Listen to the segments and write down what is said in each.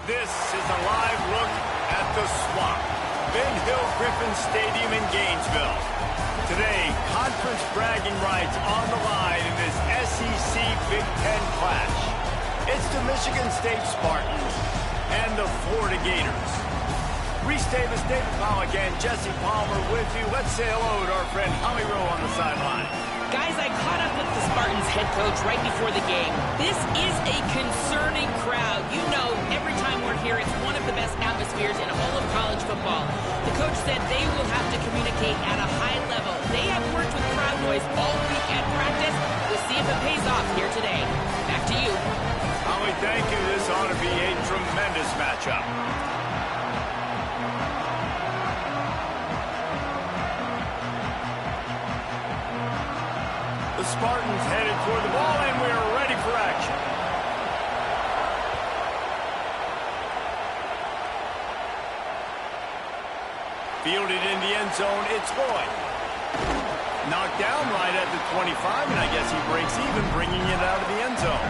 This is a live look at the Swamp, Ben Hill Griffin Stadium in Gainesville. Today, conference bragging rights on the line in this SEC Big Ten clash. It's the Michigan State Spartans and the Florida Gators. Reese Davis, David Pollack, and Jesse Palmer with you. Let's say hello to our friend Howie Rowe on the sideline. Guys, I caught up with the Spartans head coach right before the game. This is a concerning crowd. You know, every time we're here, it's one of the best atmospheres in all of college football. The coach said they will have to communicate at a high level. They have worked with crowd noise all week at practice. We'll see if it pays off here today. Back to you. Howie, thank you. This ought to be a tremendous matchup. The Spartans headed toward the ball, and we're ready for action. Fielded in the end zone, it's Boyd. Knocked down right at the 25, and I guess he breaks even, bringing it out of the end zone.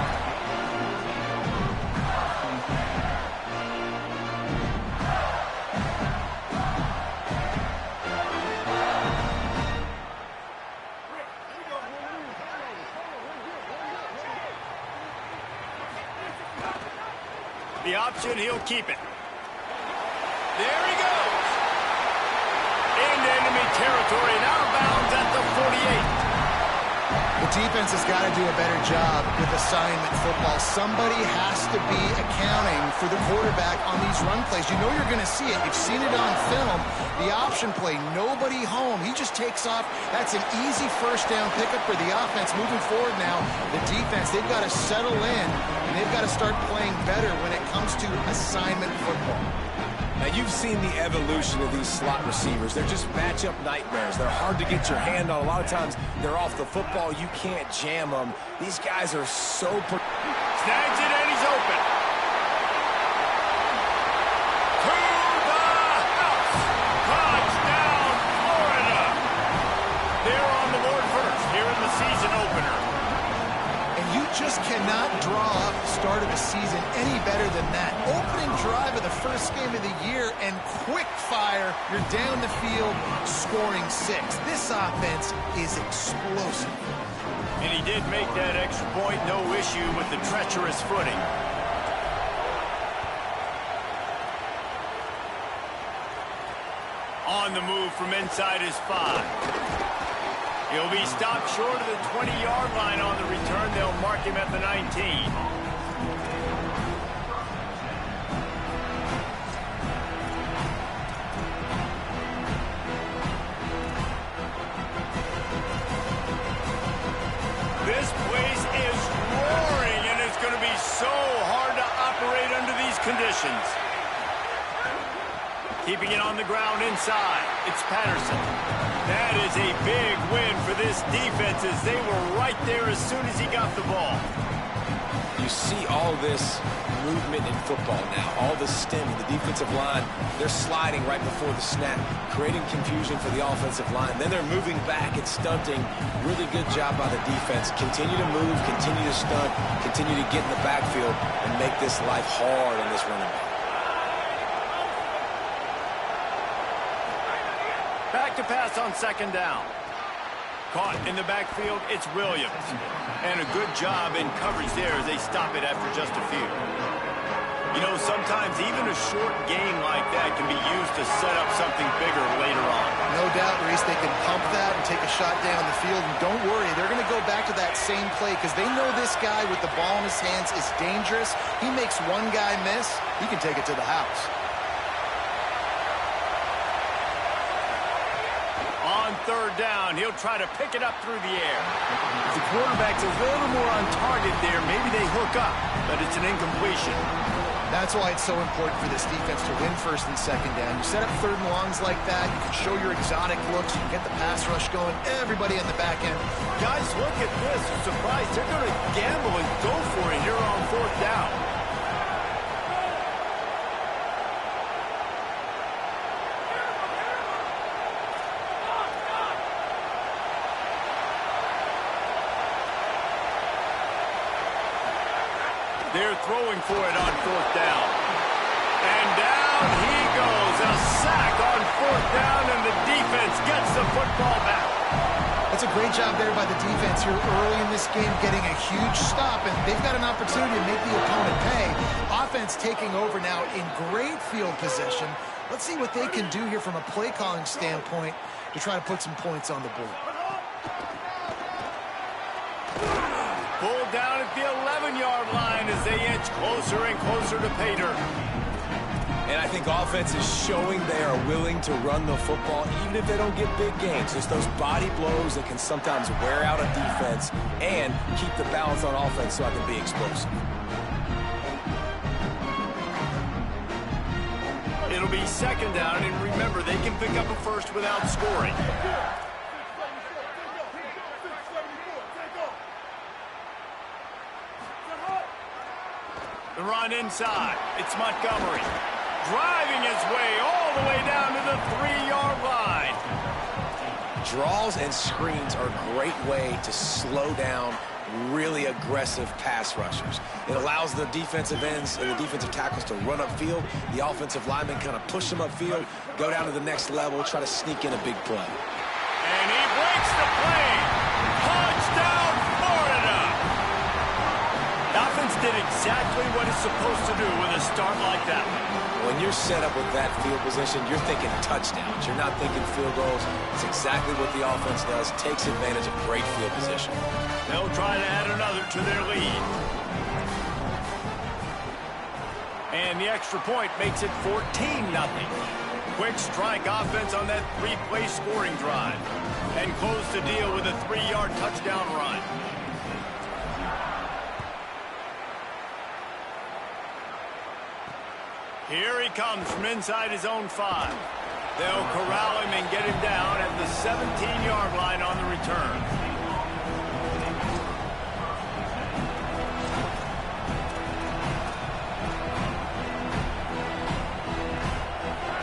The option, he'll keep it. There he goes. Into enemy territory, now bounds at the 48. The defense has got to do a better job with assignment football. Somebody has to be accounting for the quarterback on these run plays. You know you're going to see it. You've seen it on film. The option play, nobody home. He just takes off. That's an easy first down pickup for the offense. Moving forward now, the defense, they've got to settle in, and they've got to start playing better when it comes to assignment football. Now, you've seen the evolution of these slot receivers. They're just matchup nightmares. They're hard to get your hand on. A lot of times, they're off the football. You can't jam them. These guys are so... Snags it, and he's open. To the house. Touchdown, Florida. They're on the board first here in the season opener. You just cannot draw up the start of the season any better than that. Opening drive of the first game of the year and quick fire. You're down the field scoring 6. This offense is explosive. And he did make that extra point. No issue with the treacherous footing. On the move from inside his 5. He'll be stopped short of the 20-yard line on the return. They'll mark him at the 19. This place is roaring, and it's going to be so hard to operate under these conditions. Keeping it on the ground inside. It's Patterson. That is a big win for this defense as they were right there as soon as he got the ball. You see all this movement in football now. All the stemming, the defensive line, they're sliding right before the snap, creating confusion for the offensive line. Then they're moving back and stunting. Really good job by the defense. Continue to move, continue to stunt, continue to get in the backfield and make this life hard on this running back. Back to pass on second down. Caught in the backfield, it's Williams. And a good job in coverage there as they stop it after just a few. You know, sometimes even a short gain like that can be used to set up something bigger later on. No doubt, Reese, they can pump that and take a shot down the field. And don't worry, they're going to go back to that same play because they know this guy with the ball in his hands is dangerous. He makes one guy miss, he can take it to the house. On third down, he'll try to pick it up through the air. If the quarterback's a little more on target there, maybe they hook up, but it's an incompletion. That's why it's so important for this defense to win first and second down. You set up third and longs like that, you can show your exotic looks, you can get the pass rush going, everybody on the back end. Guys, look at this. I'm surprised they're going to gamble and go for it here on fourth down. They're throwing for it on fourth down. And down he goes. A sack on 4th down, and the defense gets the football back. That's a great job there by the defense here early in this game, getting a huge stop, and they've got an opportunity to make the opponent pay. Offense taking over now in great field position. Let's see what they can do here from a play calling standpoint to try to put some points on the board. Pulled down at the 11-yard line as they inch closer and closer to pay dirt. And I think offense is showing they are willing to run the football even if they don't get big gains. Just those body blows that can sometimes wear out a defense and keep the balance on offense so I can be explosive. It'll be 2nd down, and remember, they can pick up a first without scoring. The run inside. It's Montgomery. Driving his way all the way down to the 3-yard line. Draws and screens are a great way to slow down really aggressive pass rushers. It allows the defensive ends and the defensive tackles to run upfield. The offensive linemen kind of push them upfield, go down to the next level, try to sneak in a big play. And he breaks the play. Touchdown, Florida! The offense did exactly what it's supposed to do with a start like that. When you're set up with that field position, you're thinking touchdowns. You're not thinking field goals. It's exactly what the offense does. Takes advantage of great field position. They'll try to add another to their lead. And the extra point makes it 14-0. Quick strike offense on that 3-play scoring drive. And close the deal with a 3-yard touchdown run. Here he comes from inside his own 5. They'll corral him and get him down at the 17-yard line on the return.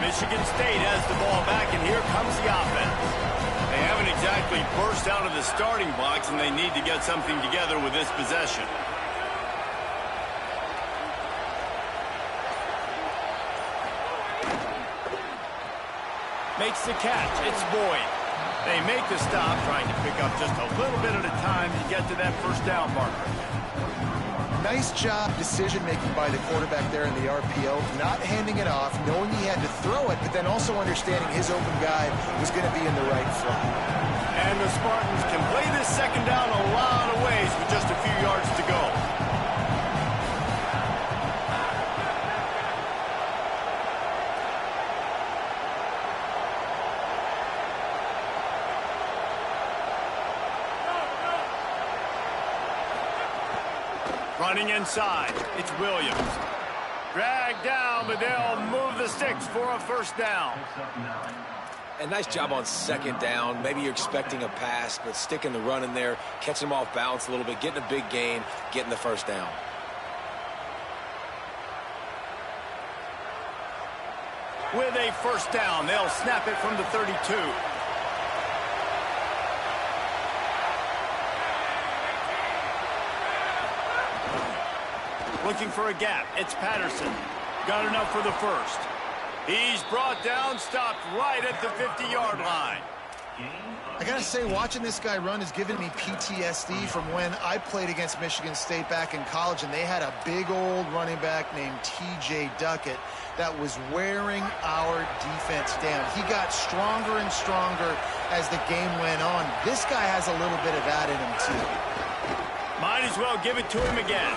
Michigan State has the ball back, and here comes the offense. They haven't exactly burst out of the starting blocks, and they need to get something together with this possession. Makes the catch. It's Boyd. They make the stop, trying to pick up just a little bit at a time to get to that 1st down marker. Nice job decision-making by the quarterback there in the RPO, not handing it off, knowing he had to throw it, but then also understanding his open guy was going to be in the right slot. And the Spartans can play this 2nd down a lot of ways with just a few yards to go. Running inside, it's Williams. Dragged down, but they'll move the sticks for a 1st down. And nice job on 2nd down. Maybe you're expecting a pass, but sticking the run in there, catching them off balance a little bit, getting a big gain, getting the 1st down. With a 1st down, they'll snap it from the 32. Looking for a gap. It's Patterson. Got enough for the 1st. He's brought down, stopped right at the 50-yard line. I got to say, watching this guy run has given me PTSD from when I played against Michigan State back in college, and they had a big old running back named T.J. Duckett that was wearing our defense down. He got stronger and stronger as the game went on. This guy has a little bit of that in him, too. Might as well give it to him again.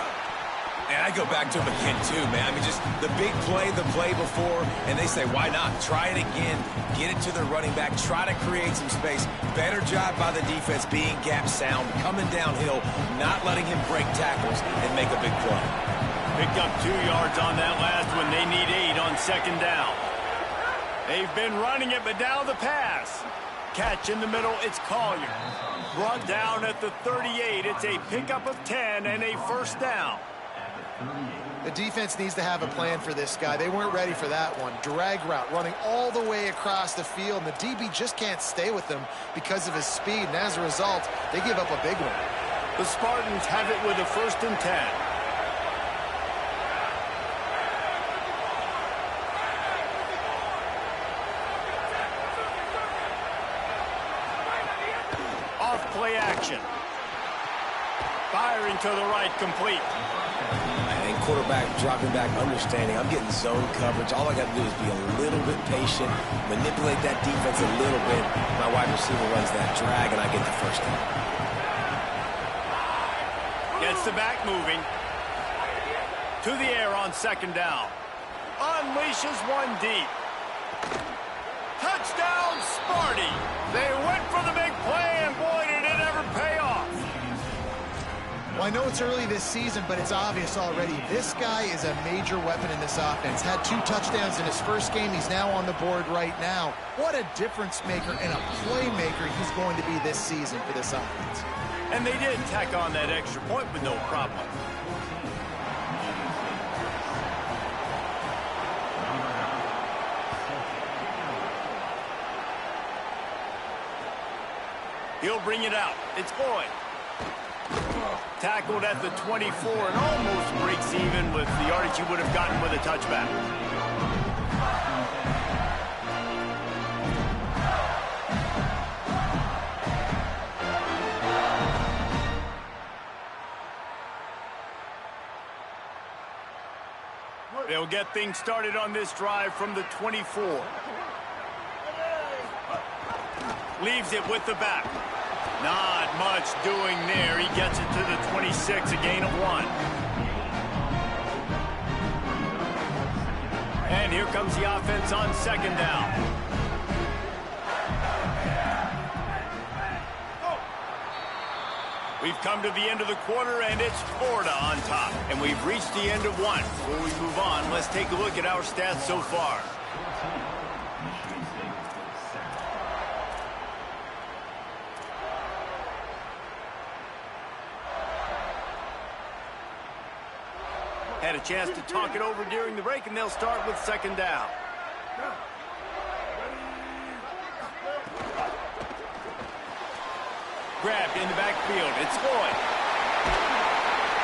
And I go back to him again, too, man. I mean, just the big play, the play before, and they say, why not? Try it again. Get it to the running back. Try to create some space. Better job by the defense being gap sound, coming downhill, not letting him break tackles and make a big play. Picked up 2 yards on that last one. They need 8 on 2nd down. They've been running it, but now the pass. Catch in the middle, it's Collier. Brought down at the 38. It's a pickup of 10 and a 1st down. The defense needs to have a plan for this guy. They weren't ready for that one. Drag route, running all the way across the field, and the DB just can't stay with him because of his speed, and as a result, they give up a big one. The Spartans have it with a 1st and 10. play action. Firing to the right, complete. And quarterback dropping back, understanding I'm getting zone coverage. All I got to do is be a little bit patient, manipulate that defense a little bit. My wide receiver runs that drag, and I get the first down. Gets the back moving. To the air on second down. Unleashes one deep. Touchdown, Sparty. They went for the big play, and boy, did it ever pay off. Well, I know it's early this season, but it's obvious already. This guy is a major weapon in this offense. Had 2 touchdowns in his first game. He's now on the board right now. What a difference maker and a playmaker he's going to be this season for this offense. And they did tack on that extra point with no problem. He'll bring it out. It's Boyd. Tackled at the 24 and almost breaks even with the yardage he would have gotten with a touchback. They'll get things started on this drive from the 24. Leaves it with the back. Not much doing there. He gets it to the 26, a gain of 1. And here comes the offense on second down. We've come to the end of the quarter, and it's Florida on top. And we've reached the end of one. Before we move on, let's take a look at our stats so far. Had a chance to talk it over during the break, and they'll start with second down. Grabbed in the backfield. It's Boyd.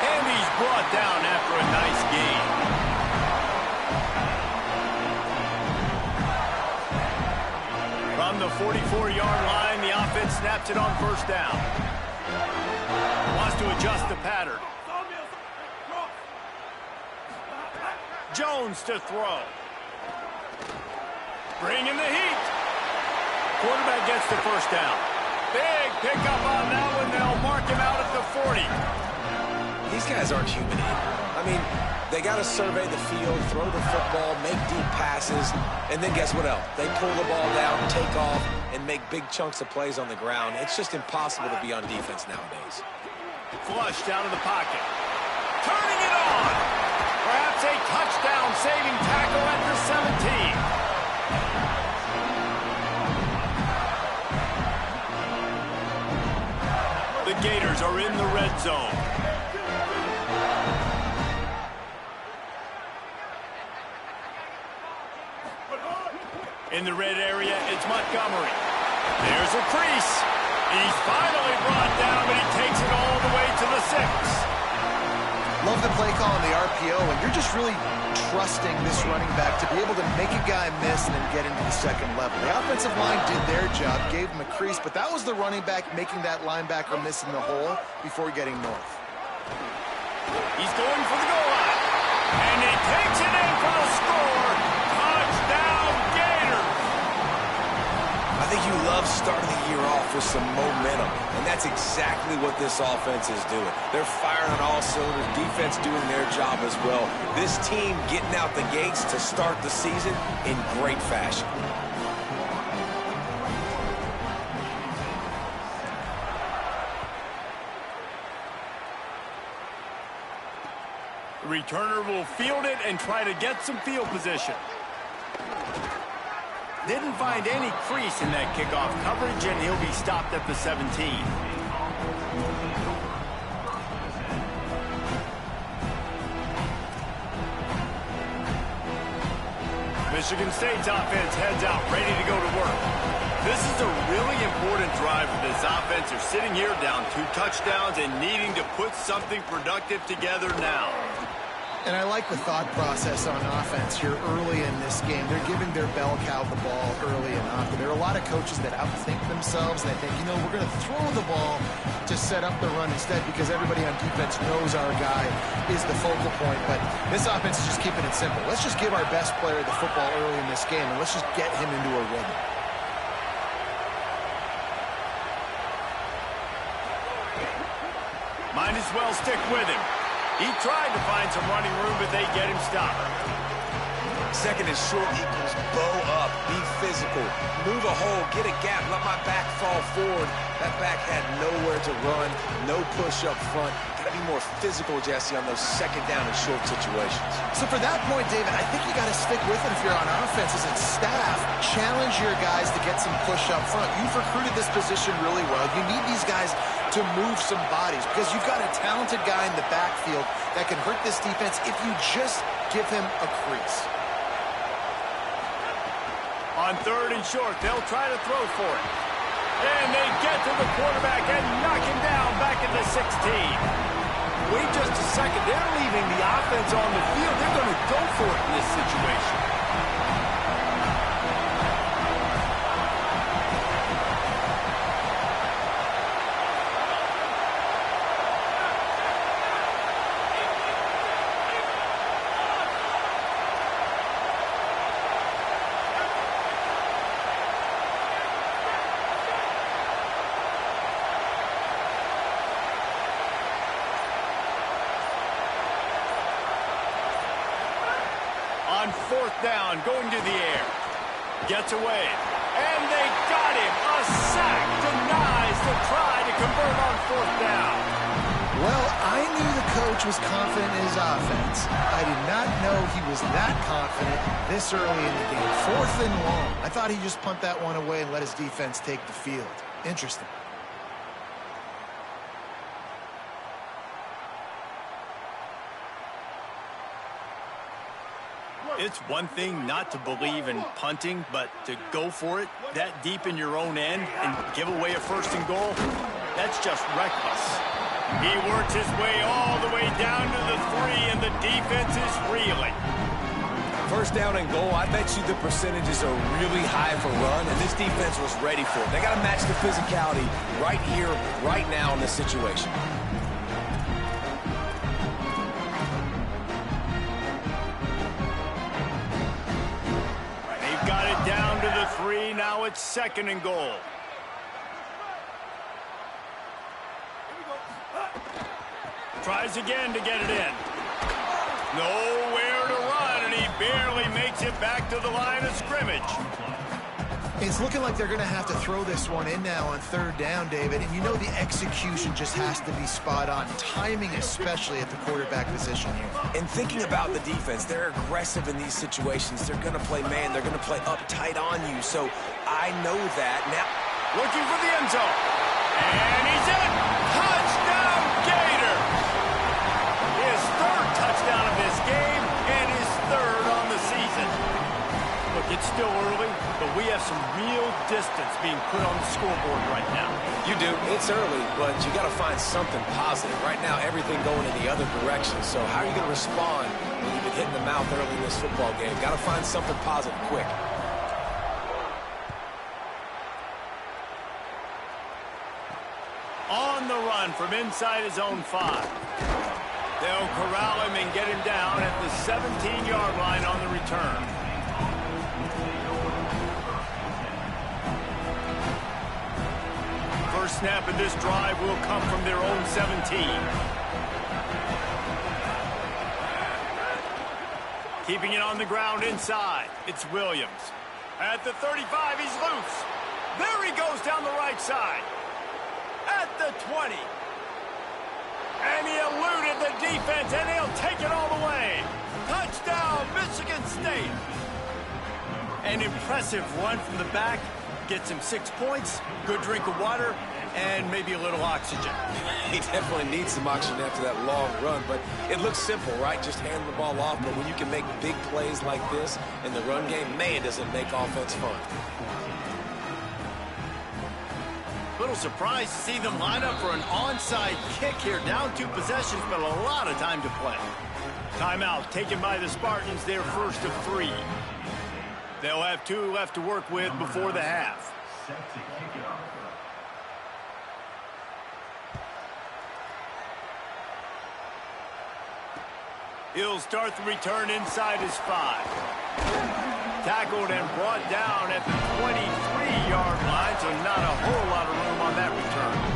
And he's brought down after a nice gain. From the 44-yard line, the offense snaps it on first down. Wants to adjust the pattern. Jones to throw. Bringing the heat. Quarterback gets the first down. Big pickup on that one. They'll mark him out at the 40. These guys aren't human. I mean, they got to survey the field, throw the football, make deep passes, and then guess what else? They pull the ball down, take off, and make big chunks of plays on the ground. It's just impossible to be on defense nowadays. Flush down to the pocket. Turning it on. Perhaps a touchdown-saving tackle at the 17. The Gators are in the red zone. In the red area, it's Montgomery. There's a crease. He's finally brought down, but he takes it all the way to the 6. Love the play call on the RPO, and you're just really trusting this running back to be able to make a guy miss and then get into the second level. The offensive line did their job, gave him a crease, but that was the running back making that linebacker miss in the hole before getting north. He's going for the goal line, and he takes it in for the score. Touchdown, Gators! I think you love starting the year off with some momentum, and that's exactly what this offense is doing. They're firing on all cylinders, defense doing their job as well. This team getting out the gates to start the season in great fashion. The returner will field it and try to get some field position. Didn't find any crease in that kickoff coverage, and he'll be stopped at the 17. Michigan State's offense heads out, ready to go to work. This is a really important drive for this offense. They're sitting here down 2 touchdowns and needing to put something productive together now. And I like the thought process on offense here early in this game. They're giving their bell cow the ball early and often. There are a lot of coaches that outthink themselves and they think, you know, we're going to throw the ball to set up the run instead because everybody on defense knows our guy is the focal point. But this offense is just keeping it simple. Let's just give our best player the football early in this game and let's just get him into a rhythm. Might as well stick with him. He tried to find some running room, but they get him stopped. Second and short equals bow up, be physical, move a hole, get a gap, let my back fall forward. That back had nowhere to run, no push up front. Got to be more physical, Jesse, on those second down and short situations. So for that point, David, I think you got to stick with it if you're on offense as a staff. Challenge your guys to get some push up front. You've recruited this position really well. You need these guys to move some bodies because you've got a talented guy in the backfield that can hurt this defense if you just give him a crease. On third and short, they'll try to throw for it. And they get to the quarterback and knock him down back at the 16. Wait just a second. They're leaving the offense on the field. They're going to go for it in this situation. On fourth down, going to the air. Gets away. And they got him. A sack denies the try to convert on fourth down. Well, I knew the coach was confident in his offense. I did not know he was that confident this early in the game. Fourth and long. I thought he'd just punt that one away and let his defense take the field. Interesting. It's one thing not to believe in punting, but to go for it that deep in your own end and give away a first and goal, that's just reckless. He works his way all the way down to the 3, and the defense is reeling. First down and goal, I bet you the percentages are really high for run, and this defense was ready for it. They got to match the physicality right here, right now in this situation. Got it down to the 3. Now it's second and goal. Tries again to get it in. Nowhere to run, and he barely makes it back to the line of scrimmage. It's looking like they're going to have to throw this one in now on third down, David. And you know the execution just has to be spot on. Timing especially at the quarterback position here. And thinking about the defense, they're aggressive in these situations. They're going to play man. They're going to play uptight on you. So I know that. Now, looking for the end zone. And he's in. Touchdown, Gator. His third touchdown of this game and his third on the season. Look, it's still early, but we have some real distance being put on the scoreboard right now. You do. It's early, but you got to find something positive. Right now, everything going in the other direction. So how are you going to respond when you've been hitting the mouth early in this football game? Got to find something positive quick. On the run from inside his own 5. They'll corral him and get him down at the 17-yard line on the return. First snap of this drive will come from their own 17. Keeping it on the ground inside. It's Williams. At the 35, he's loose. There he goes down the right side. At the 20. And he eluded the defense, and he'll take it all the way. Touchdown, Michigan State. An impressive run from the back. Gets him 6 points, good drink of water, and maybe a little oxygen. He definitely needs some oxygen after that long run, but it looks simple, right? Just hand the ball off, but when you can make big plays like this in the run game, man, does it make offense fun. Little surprised to see them line up for an onside kick here. Down 2 possessions, but a lot of time to play. Timeout taken by the Spartans, their first of 3. They'll have 2 left to work with before the half. He'll start the return inside his 5. Tackled and brought down at the 23-yard line, so not a whole lot of room on that return.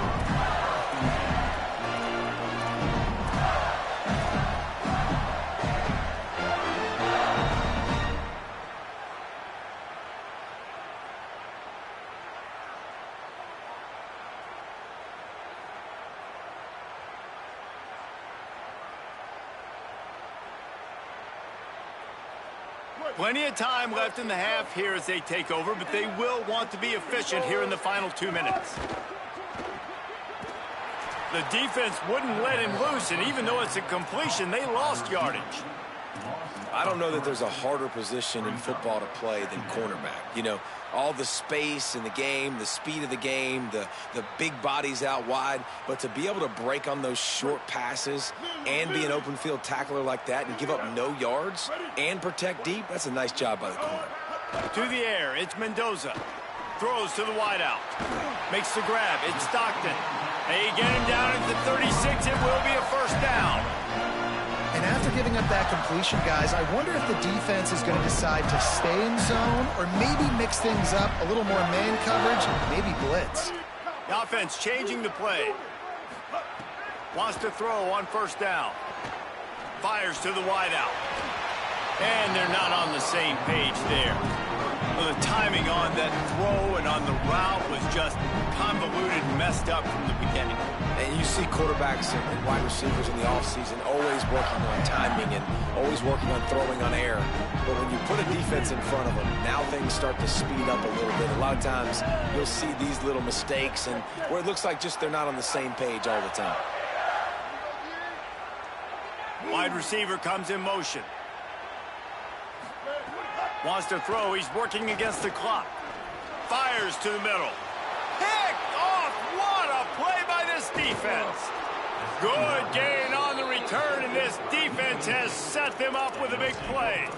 Plenty of time left in the half here as they take over, but they will want to be efficient here in the final 2 minutes. The defense wouldn't let him loose, and even though it's a completion, they lost yardage. I don't know that there's a harder position in football to play than cornerback. You know, all the space in the game, the speed of the game, the big bodies out wide. But to be able to break on those short passes and be an open field tackler like that and give up no yards and protect deep, that's a nice job by the corner. To the air, it's Mendoza. Throws to the wideout. Makes the grab. It's Stockton. They get him down at the 36. It will be a first down. And after giving up that completion, guys, I wonder if the defense is going to decide to stay in zone or maybe mix things up, a little more man coverage, maybe blitz. The offense changing the play. Wants to throw on first down. Fires to the wideout. And they're not on the same page there. Well, the timing on that throw and on the route was just convoluted and messed up from the beginning. And you see quarterbacks and wide receivers in the offseason always working on timing and always working on throwing on air. But when you put a defense in front of them, now things start to speed up a little bit. A lot of times you'll see these little mistakes and where it looks like just they're not on the same page all the time. Wide receiver comes in motion. Wants to throw. He's working against the clock. Fires to the middle. Picked off. What a play by this defense. Good gain on the return, and this defense has set them up with a big play.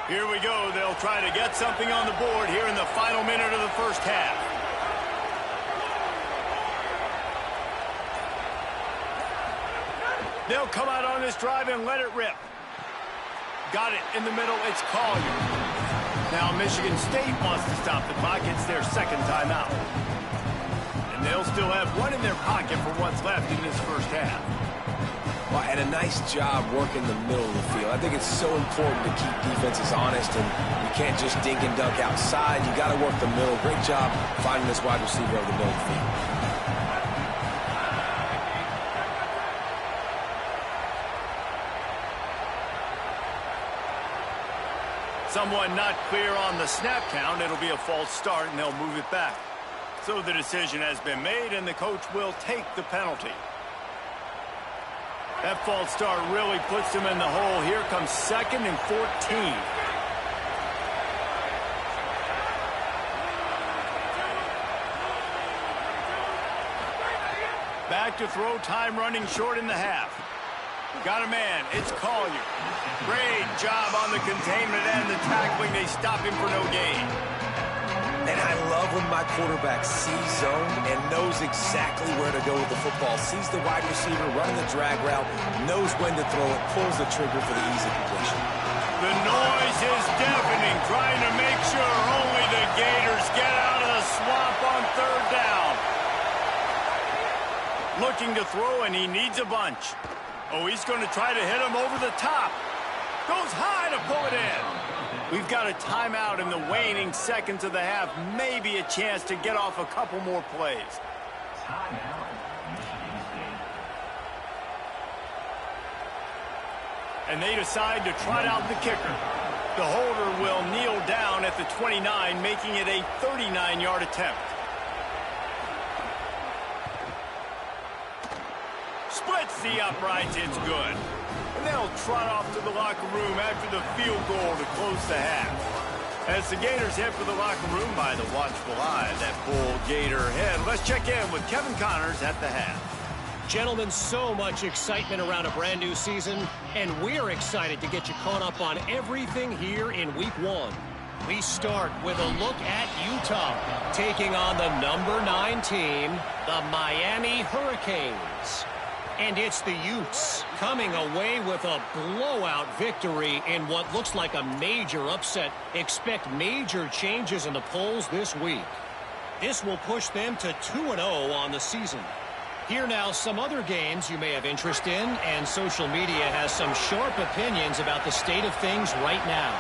Here we go. They'll try to get something on the board here in the final minute of the first half. They'll come out on this drive and let it rip. Got it in the middle. It's Collier. Now Michigan State wants to stop the clock. It's their second timeout. And they'll still have one in their pocket for what's left in this first half. Well, and a nice job working the middle of the field. I think it's so important to keep defenses honest, and you can't just dink and dunk outside. You got to work the middle. Great job finding this wide receiver over the middle of the field. Someone not clear on the snap count. It'll be a false start, and they'll move it back. So the decision has been made, and the coach will take the penalty. That false start really puts them in the hole. Here comes 2nd and 14. Back to throw, time running short in the half. Got a man, it's Collier. Great job on the containment and the tackling. They stop him for no gain. And I love when my quarterback sees zone and knows exactly where to go with the football. Sees the wide receiver running the drag route, knows when to throw it, pulls the trigger for the easy completion. The noise is deafening, trying to make sure only the Gators get out of the swamp on third down. Looking to throw, and he needs a bunch. Oh, he's going to try to hit him over the top. Goes high to pull it in. We've got a timeout in the waning seconds of the half. Maybe a chance to get off a couple more plays. And they decide to trot out the kicker. The holder will kneel down at the 29, making it a 39-yard attempt. Splits the uprights. It's good. and they'll trot off to the locker room after the field goal to close the half. As the Gators head for the locker room by the watchful eye of that bull Gator head, let's check in with Kevin Connors at the half. Gentlemen, so much excitement around a brand new season, and we're excited to get you caught up on everything here in Week 1. We start with a look at Utah, taking on the number 9 team, the Miami Hurricanes. And it's the Utes coming away with a blowout victory in what looks like a major upset. Expect major changes in the polls this week. This will push them to 2-0 on the season. Here now, some other games you may have interest in, and social media has some sharp opinions about the state of things right now.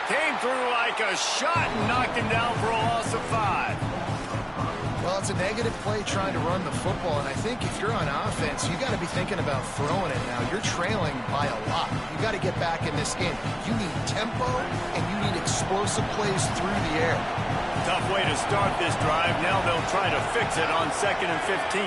Came through like a shot and knocked him down for a loss of 5. Well, it's a negative play trying to run the football, and I think if you're on offense, you got to be thinking about throwing it now. You're trailing by a lot. You got to get back in this game. You need tempo, and you need explosive plays through the air. Tough way to start this drive. Now they'll try to fix it on 2nd and 15.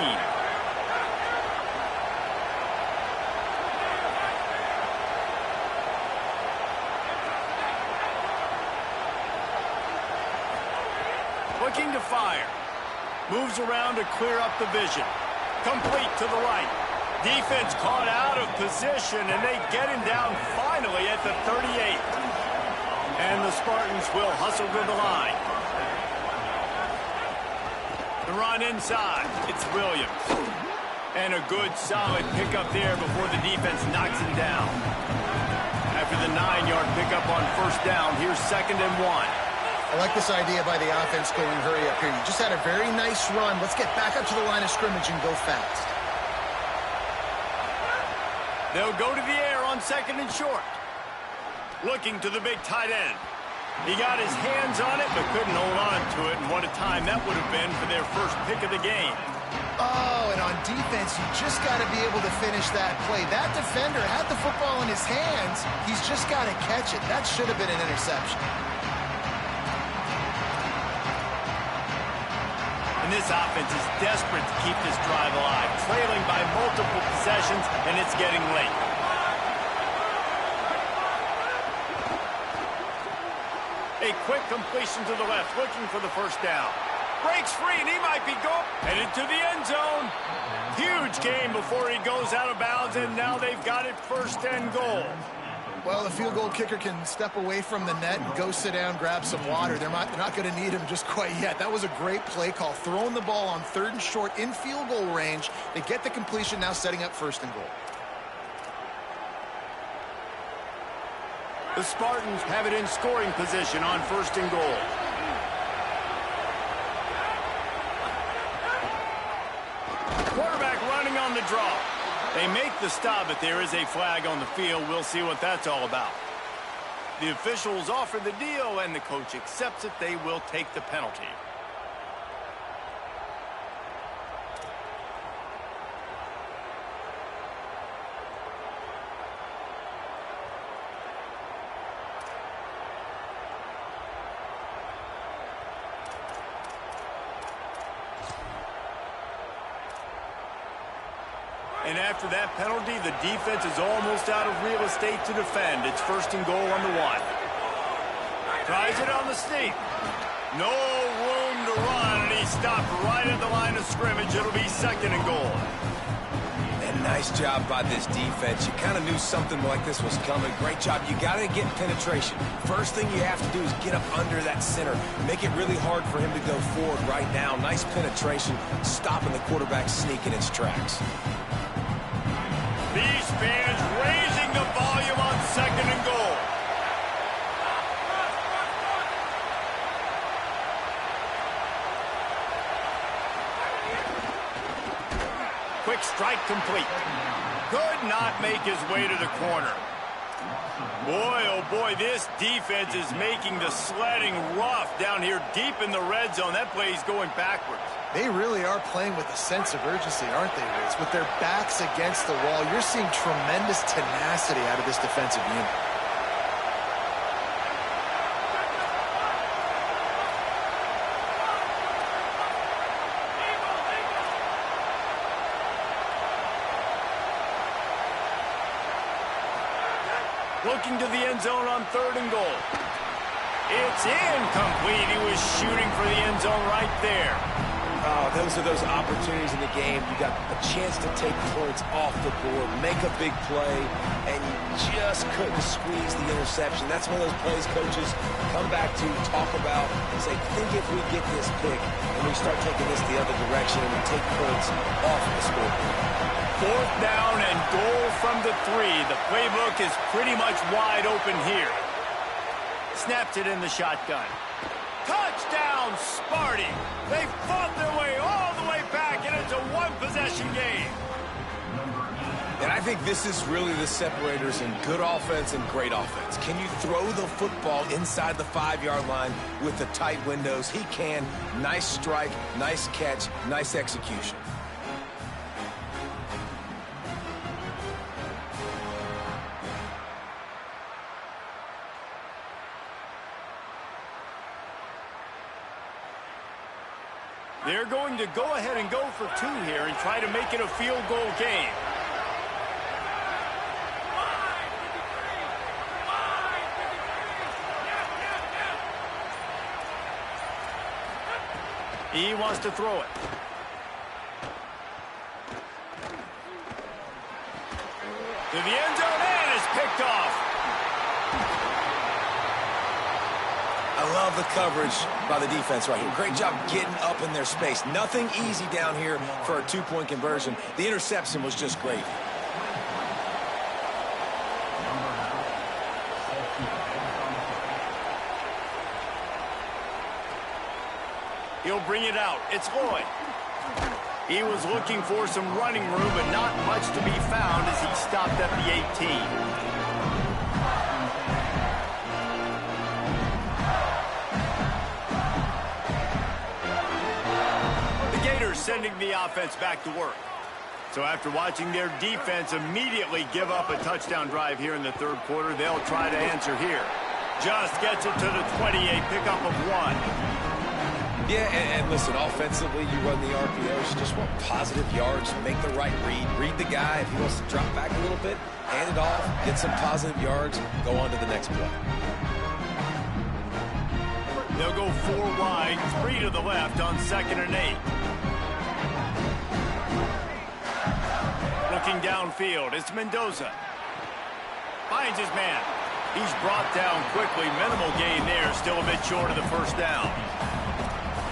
Looking to fire. Moves around to clear up the vision. Complete to the right. Defense caught out of position, and they get him down finally at the 38. And the Spartans will hustle to the line. The run inside. It's Williams. And a good, solid pickup there before the defense knocks him down. After the 9-yard pickup on 1st down, here's 2nd and 1. I like this idea by the offense going hurry up here. You just had a very nice run. Let's get back up to the line of scrimmage and go fast. They'll go to the air on 2nd and short. Looking to the big tight end. He got his hands on it but couldn't hold on to it, and what a time that would have been for their first pick of the game. Oh, and on defense, you just got to be able to finish that play. That defender had the football in his hands. He's just got to catch it. That should have been an interception. And this offense is desperate to keep this drive alive, trailing by multiple possessions, and it's getting late. A quick completion to the left, looking for the 1st down. Breaks free, and he might be going. Headed to the end zone. Huge gain before he goes out of bounds, and now they've got it 1st and goal. Well, the field goal kicker can step away from the net and go sit down, grab some water. They're not going to need him just quite yet. That was a great play call. Throwing the ball on 3rd and short in field goal range. They get the completion, now setting up 1st and goal. The Spartans have it in scoring position on 1st and goal. Quarterback running on the draw. They make the stop, but there is a flag on the field. We'll see what that's all about. The officials offer the deal, and the coach accepts it. They will take the penalty. And after that penalty, the defense is almost out of real estate to defend. It's 1st and goal on the 1. Tries it on the sneak. No room to run, and he stopped right at the line of scrimmage. It'll be 2nd and goal. And nice job by this defense. You kind of knew something like this was coming. Great job. You got to get penetration. First thing you have to do is get up under that center. Make it really hard for him to go forward right now. Nice penetration, stopping the quarterback sneak in its tracks. These fans raising the volume on 2nd and goal. Quick strike complete. Could not make his way to the corner. Boy, oh boy, this defense is making the sledding rough down here deep in the red zone. That play is going backwards. They really are playing with a sense of urgency, aren't they, Riz? With their backs against the wall, you're seeing tremendous tenacity out of this defensive unit. Looking to the end zone on 3rd and goal. It's incomplete. He was shooting for the end zone right there. Oh, those are those opportunities in the game. You got a chance to take points off the board, make a big play, and you just couldn't squeeze the interception. That's one of those plays coaches come back to, talk about, and say, think if we get this pick and we start taking this the other direction and we take points off the scoreboard. 4th down and goal from the 3. The playbook is pretty much wide open here. Snaps it in the shotgun. Touchdown, Sparty! They fought their way all the way back, and it's a one-possession game. And I think this is really the separators in good offense and great offense. Can you throw the football inside the 5-yard line with the tight windows? He can. Nice strike, nice catch, nice execution. They're going to go ahead and go for 2 here and try to make it a field goal game. He wants to throw it. To the end zone, and it's picked off. I love the coverage by the defense right here. Great job getting up in their space. Nothing easy down here for a 2-point conversion. The interception was just great. He'll bring it out. It's Lloyd. He was looking for some running room, but not much to be found as he stopped at the 18. Sending the offense back to work. So after watching their defense immediately give up a touchdown drive here in the 3rd quarter, they'll try to answer here. Just gets it to the 20, a pickup of 1. Yeah, and listen, offensively, you run the RPOs. You just want positive yards, make the right read the guy. If he wants to drop back a little bit, hand it off, get some positive yards, go on to the next play. They'll go 4 wide, 3 to the left on 2nd and 8. Looking downfield, it's Mendoza. Finds his man. He's brought down quickly. Minimal gain there, still a bit short of the 1st down.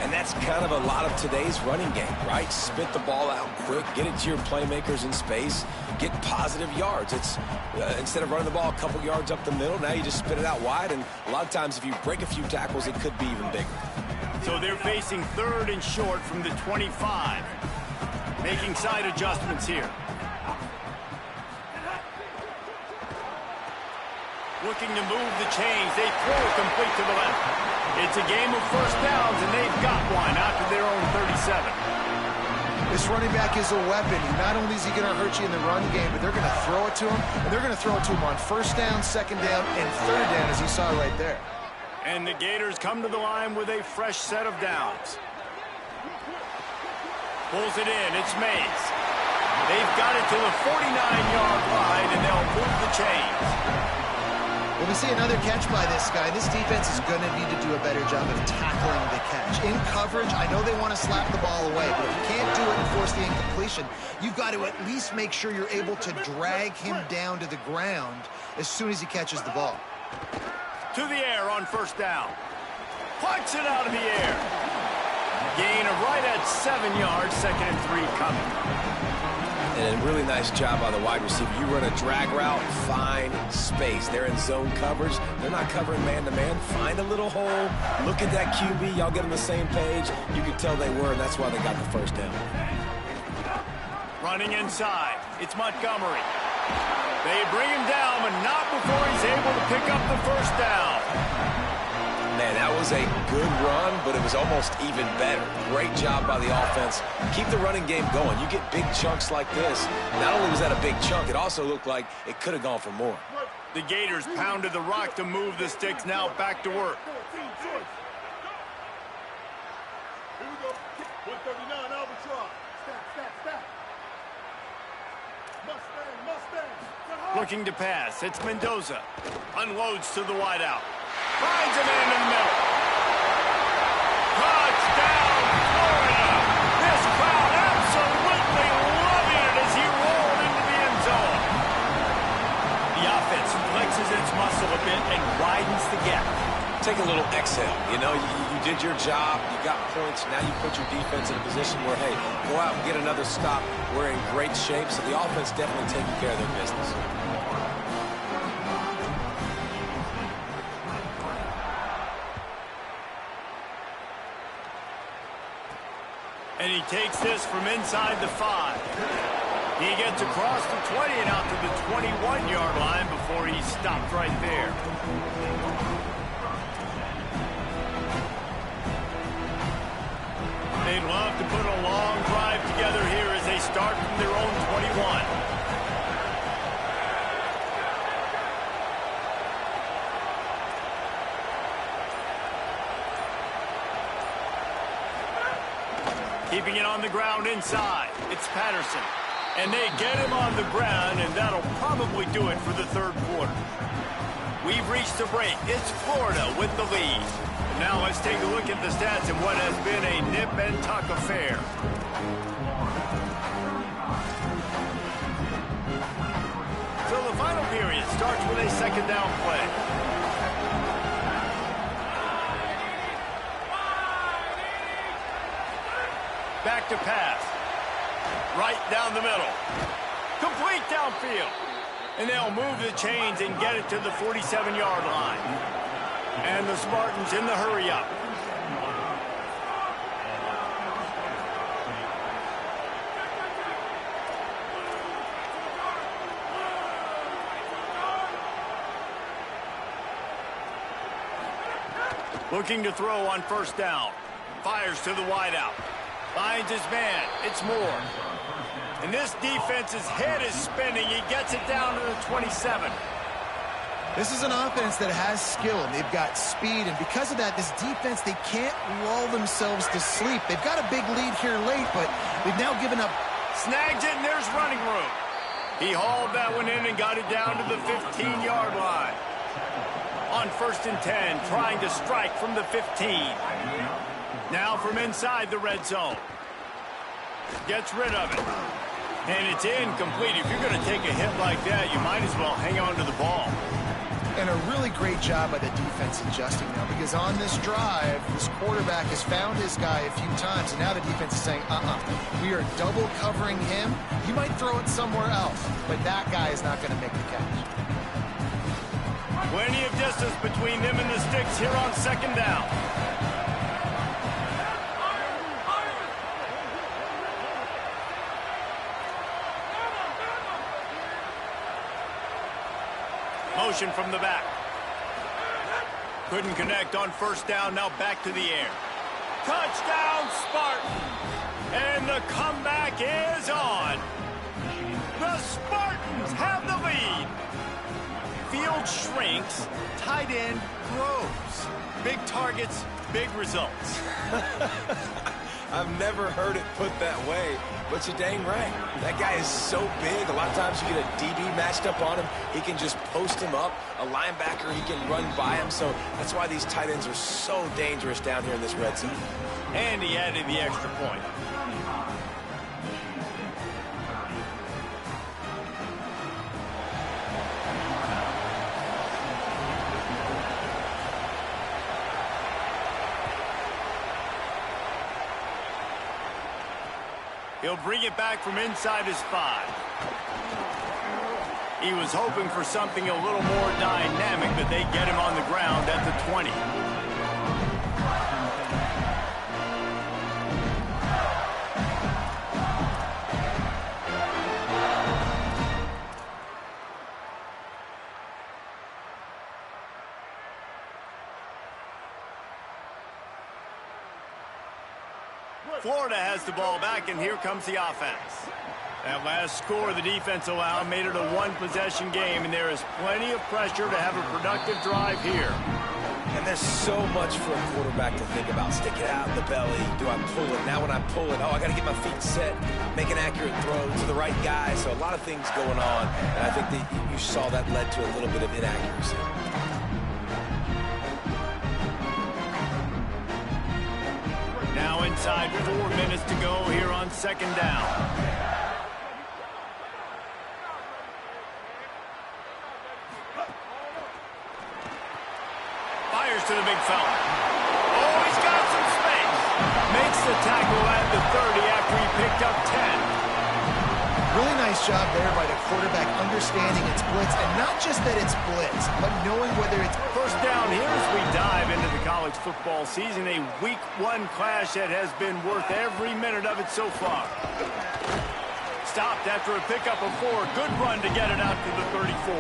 And that's kind of a lot of today's running game, right? Spit the ball out quick, get it to your playmakers in space, get positive yards. It's instead of running the ball a couple yards up the middle, now you just spit it out wide, and a lot of times if you break a few tackles, it could be even bigger. So they're facing 3rd and short from the 25. Making side adjustments here. Looking to move the chains. They throw it complete to the left. It's a game of 1st downs, and they've got one out to their own 37. This running back is a weapon. Not only is he going to hurt you in the run game, but they're going to throw it to him, and they're going to throw it to him on 1st down, 2nd down, and 3rd down, as you saw right there. And the Gators come to the line with a fresh set of downs. Pulls it in. It's Mays. They've got it to the 49-yard line, and they'll move the chains. Well, we see another catch by this guy. This defense is going to need to do a better job of tackling the catch. In coverage, I know they want to slap the ball away, but if you can't do it and force the incompletion, you've got to at least make sure you're able to drag him down to the ground as soon as he catches the ball. To the air on 1st down. Punts it out of the air. Gain of right at 7 yards, 2nd and 3 coming. And a really nice job by the wide receiver. You run a drag route, find space. They're in zone coverage. They're not covering man-to-man. Find a little hole. Look at that QB. Y'all get on the same page. You could tell they were, and that's why they got the 1st down. Running inside. It's Montgomery. They bring him down, but not before he's able to pick up the 1st down. Man, that was a good run, but it was almost even better. Great job by the offense. Keep the running game going. You get big chunks like this. Not only was that a big chunk, it also looked like it could have gone for more. The Gators pounded the rock to move the sticks. Now back to work. Here we go. 139 Albatross. Stop. Mustang. Looking to pass. It's Mendoza. Unloads to the wideout. Finds a man in the middle. Touchdown, Florida! This crowd absolutely loving it as he rolled into the end zone. The offense flexes its muscle a bit and widens the gap. Take a little exhale. You know, you did your job. You got points. Now you put your defense in a position where, hey, go out and get another stop. We're in great shape, so the offense definitely taking care of their business. And he takes this from inside the 5. He gets across the 20 and out to the 21-yard line before he stopped right there. They'd love to put a long drive together here as they start from their own 21. Keeping it on the ground inside. It's Patterson. And they get him on the ground, and that'll probably do it for the third quarter. We've reached a break. It's Florida with the lead. Now let's take a look at the stats in what has been a nip-and-tuck affair. So the final period starts with a second down play. Back to pass. Right down the middle. Complete downfield. And they'll move the chains and get it to the 47-yard line. And the Spartans in the hurry-up. Looking to throw on first down. Fires to the wideout. Finds his man. It's Moore. And this defense's head is spinning. He gets it down to the 27. This is an offense that has skill. They've got speed, and because of that, this defense, they can't lull themselves to sleep. They've got a big lead here late, but they've now given up. Snags it, and there's running room. He hauled that one in and got it down to the 15-yard line. On first and 10, trying to strike from the 15. Now from inside the red zone. Gets rid of it. And it's incomplete. If you're going to take a hit like that, you might as well hang on to the ball. And a really great job by the defense adjusting now, because on this drive, this quarterback has found his guy a few times, and now the defense is saying, we are double covering him. He might throw it somewhere else, but that guy is not going to make the catch. Plenty of distance between them and the sticks here on second down. Motion from the back. Couldn't connect on first down. Now back to the air. Touchdown, Spartans! And the comeback is on. The Spartans have the lead. Field shrinks. Tight end grows. Big targets, big results. I've never heard it put that way, but you're dang right. That guy is so big. A lot of times you get a DB matched up on him. He can just post him up. A linebacker, he can run by him. So that's why these tight ends are so dangerous down here in this red zone. And he added the extra point. He'll bring it back from inside his 5. He was hoping for something a little more dynamic, but they get him on the ground at the 20. Florida has the ball back, and here comes the offense. That last score the defense allowed made it a one-possession game, and there is plenty of pressure to have a productive drive here. And there's so much for a quarterback to think about. Stick it out in the belly. Do I pull it? Now when I pull it, I got to get my feet set, make an accurate throw to the right guy. So a lot of things going on. And I think that you you saw that led to a little bit of inaccuracy. Now inside 4 minutes to go here on second down. Fires to the big fella. Oh, he's got some space. Makes the tackle at the 30 after he picked up 10. Really nice job there by the quarterback understanding it's blitz, and not just that it's blitz, but knowing whether it's first down here as we dive into the college football season. A week 1 clash that has been worth every minute of it so far. Stopped after a pickup of 4. Good run to get it out to the 34.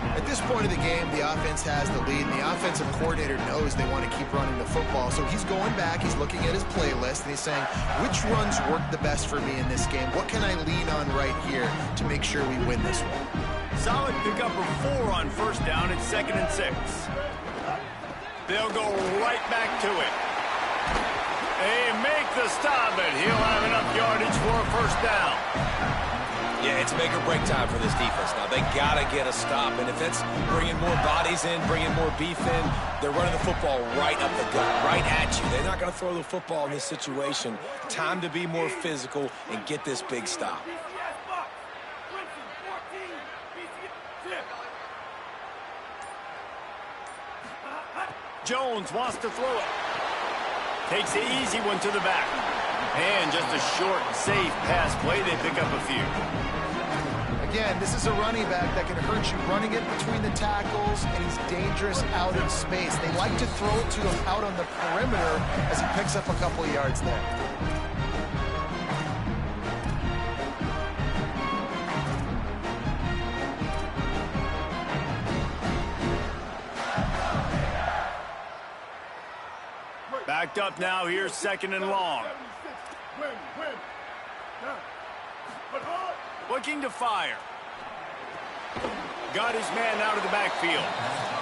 At this point of the game, the offense has the lead, and the offensive coordinator knows they want to keep running the football. So he's going back, he's looking at his playlist, and he's saying, which runs work the best for me in this game? What can I lean on right here to make sure we win this one? Solid pickup of 4 on first down. It's 2nd and 6. They'll go right back to it. They make the stop, and he'll have enough yardage for a first down. Yeah, it's make or break time for this defense now. They got to get a stop, and if it's bringing more bodies in, bringing more beef in, they're running the football right up the gut, right at you. They're not going to throw the football in this situation. Time to be more physical and get this big stop. Jones wants to throw it. Takes the easy one to the back. And just a short, safe pass play. They pick up a few. Again, this is a running back that can hurt you running it between the tackles, and he's dangerous out in space. They like to throw it to him out on the perimeter as he picks up a couple of yards there. Backed up now. Here's 2nd and long. Looking to fire. Got his man out of the backfield.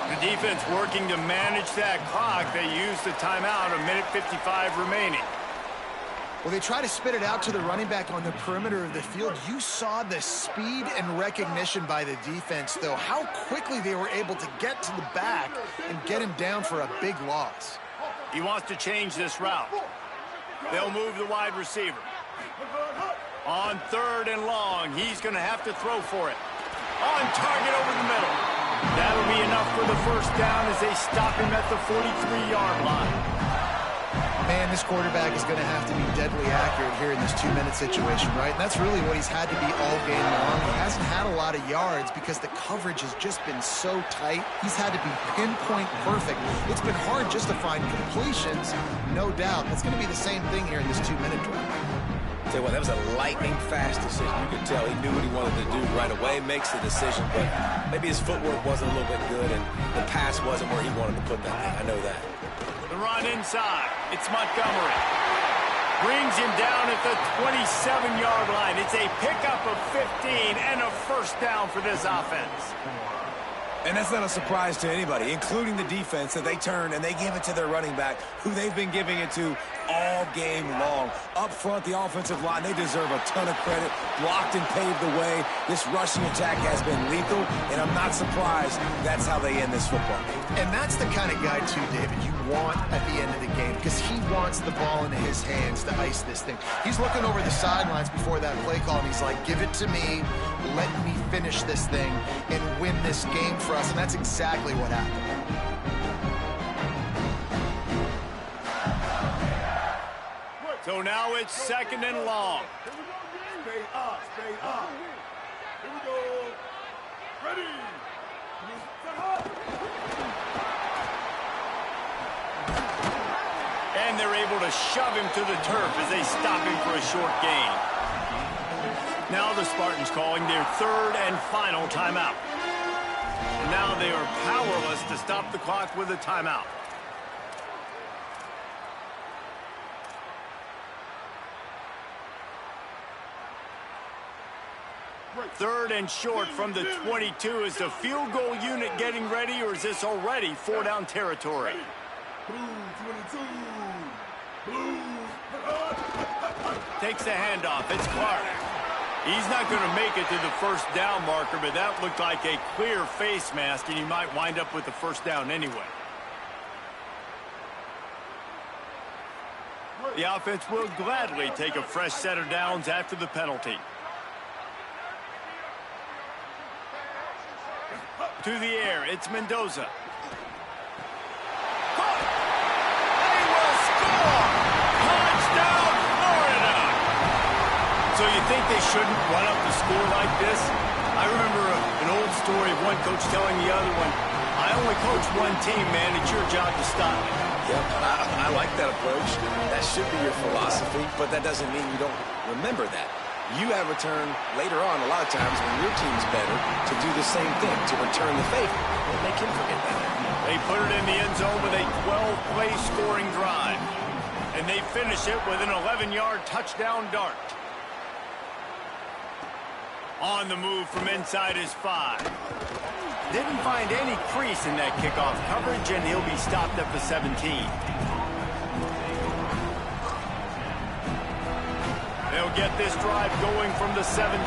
The defense working to manage that clock. They use the timeout, 1:55 remaining. Well, they try to spit it out to the running back on the perimeter of the field. You saw the speed and recognition by the defense, though, how quickly they were able to get to the back and get him down for a big loss. He wants to change this route. They'll move the wide receiver. On 3rd and long, he's going to have to throw for it. On target over the middle. That'll be enough for the first down as they stop him at the 43-yard line. Man, this quarterback is going to have to be deadly accurate here in this 2-minute situation, right? And that's really what he's had to be all game long. He hasn't had a lot of yards because the coverage has just been so tight. He's had to be pinpoint perfect. It's been hard just to find completions, no doubt. That's going to be the same thing here in this 2-minute drive. Tell you what, that was a lightning-fast decision. You could tell he knew what he wanted to do right away, makes the decision, but maybe his footwork wasn't a little bit good, and the pass wasn't where he wanted to put that thing. I know that. The run inside. It's Montgomery. Brings him down at the 27-yard line. It's a pickup of 15 and a first down for this offense. And that's not a surprise to anybody, including the defense, that they turn and they give it to their running back, who they've been giving it to all game long. Up front, the offensive line, they deserve a ton of credit. Blocked and paved the way. This rushing attack has been lethal, and I'm not surprised that's how they end this football game. And that's the kind of guy, too, David, you want at the end of the game, because he wants the ball in his hands to ice this thing. He's looking over the sidelines before that play call, and he's like, give it to me, let me finish this thing and win this game for us, and that's exactly what happened. So now it's 2nd and long. Stay up, stay up. Here we go. Ready. And they're able to shove him to the turf as they stop him for a short gain. Now the Spartans calling their 3rd and final timeout. And now they are powerless to stop the clock with a timeout. Third and short from the 22. Is the field goal unit getting ready, or is this already 4-down territory? Blue 22. Blue. Takes the handoff. It's Clark. He's not going to make it to the first down marker, but that looked like a clear face mask, and he might wind up with the first down anyway. The offense will gladly take a fresh set of downs after the penalty. To the air, it's Mendoza. They will score! Touchdown, Florida! So you think they shouldn't run up the score like this? I remember an old story of one coach telling the other one, I only coach one team, man. It's your job to stop it. Yep, I like that approach. That should be your philosophy, but that doesn't mean you don't remember that. You have returned later on a lot of times when your team's better to do the same thing, to return the favor. Well, they can forget that. They put it in the end zone with a 12-play scoring drive. And they finish it with an 11-yard touchdown dart. On the move from inside his 5. Didn't find any crease in that kickoff coverage, and he'll be stopped at the 17. They'll get this drive going from the 17.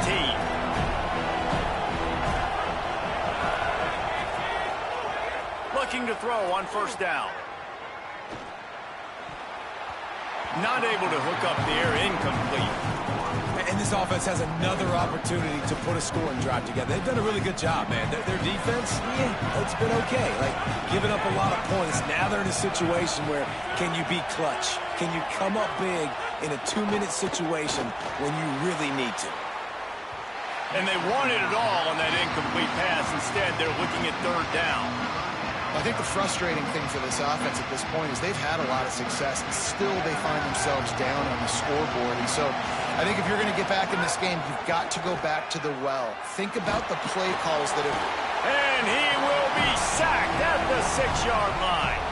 Looking to throw on first down. Not able to hook up there, incomplete. And this offense has another opportunity to put a scoring drive together. They've done a really good job, man. Their defense, yeah, it's been okay. Like, giving up a lot of points. Now they're in a situation where can you be clutch? Can you come up big in a 2-minute situation when you really need to? And they wanted it all on that incomplete pass. Instead, they're looking at third down. I think the frustrating thing for this offense at this point is they've had a lot of success, and still they find themselves down on the scoreboard. And so I think if you're going to get back in this game, you've got to go back to the well. Think about the play calls that have... And he will be sacked at the 6-yard line.